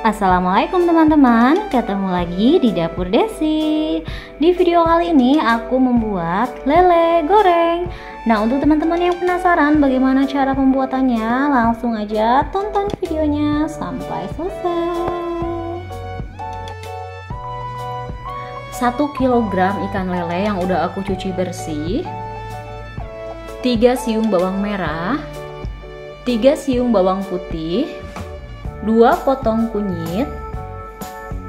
Assalamualaikum teman-teman, ketemu lagi di Dapur Desi. Di video kali ini aku membuat lele goreng. Nah, untuk teman-teman yang penasaran bagaimana cara pembuatannya, langsung aja tonton videonya sampai selesai. 1 kg ikan lele yang udah aku cuci bersih, 3 siung bawang merah, 3 siung bawang putih, 2 potong kunyit,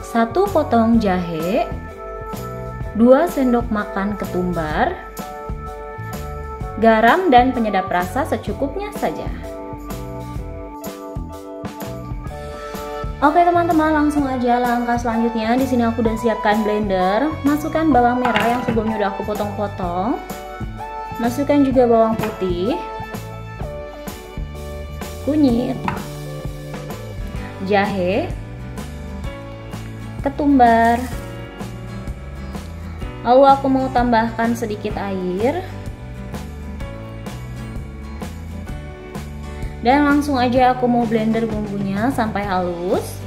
1 potong jahe, 2 sendok makan ketumbar, garam dan penyedap rasa secukupnya saja. Oke teman-teman, langsung aja langkah selanjutnya. Di sini aku udah siapkan blender. Masukkan bawang merah yang sebelumnya udah aku potong-potong. Masukkan juga bawang putih, kunyit, jahe, ketumbar. Lalu aku mau tambahkan sedikit air. Dan langsung aja aku mau blender bumbunya sampai halus.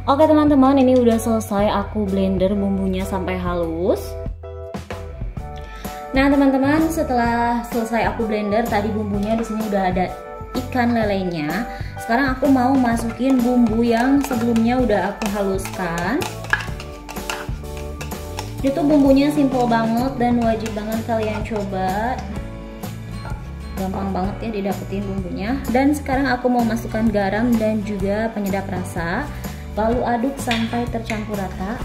Oke teman-teman, ini udah selesai aku blender bumbunya sampai halus. Nah teman-teman, setelah selesai aku blender tadi bumbunya, di sini udah ada ikan lelenya. Sekarang aku mau masukin bumbu yang sebelumnya udah aku haluskan. Itu bumbunya simple banget dan wajib banget kalian coba. Gampang banget ya didapetin bumbunya. Dan sekarang aku mau masukkan garam dan juga penyedap rasa. Lalu aduk sampai tercampur rata.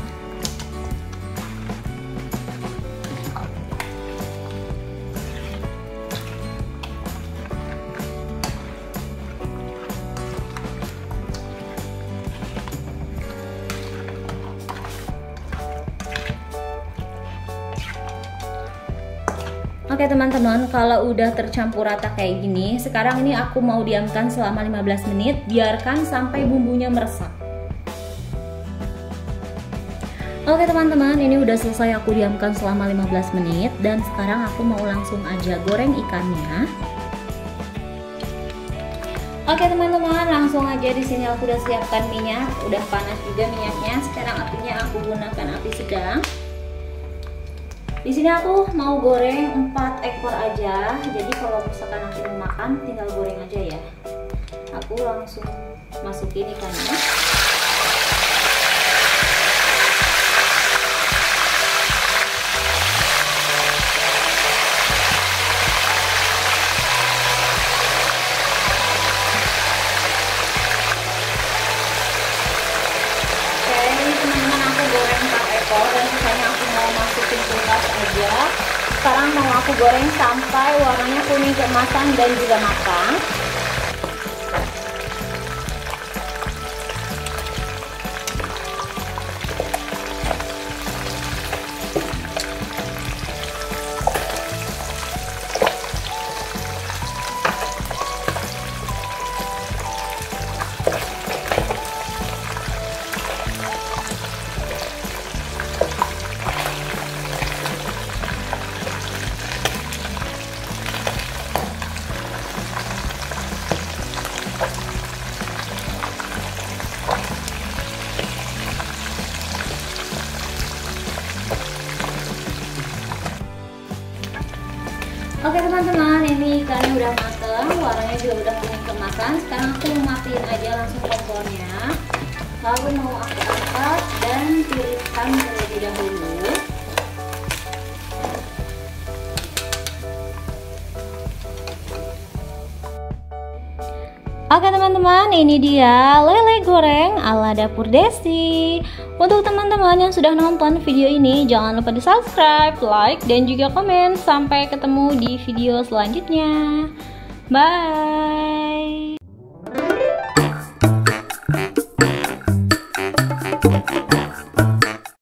Oke teman-teman, kalau udah tercampur rata kayak gini, sekarang ini aku mau diamkan selama 15 menit, biarkan sampai bumbunya meresap. Oke teman-teman, ini udah selesai aku diamkan selama 15 menit dan sekarang aku mau langsung aja goreng ikannya. Oke teman-teman, langsung aja. Di sini aku udah siapkan minyak, udah panas juga minyaknya. Sekarang apinya aku gunakan api sedang. Di sini aku mau goreng 4 ekor aja. Jadi kalau misalkan aku mau makan tinggal goreng aja ya. Aku langsung masukin ikannya. Dan sisanya aku mau masukin kulkas aja. Sekarang mau aku goreng sampai warnanya kuning keemasan dan juga matang. Oke teman-teman, ini ikannya udah mateng, warnanya juga udah kuning keemasan. Sekarang aku mau matiin aja langsung kompornya. Lalu mau aku angkat dan tiriskan terlebih dahulu. Oke teman-teman, ini dia lele goreng ala Dapur Desi. Untuk teman-teman yang sudah nonton video ini, jangan lupa di subscribe, like, dan juga komen. Sampai ketemu di video selanjutnya. Bye.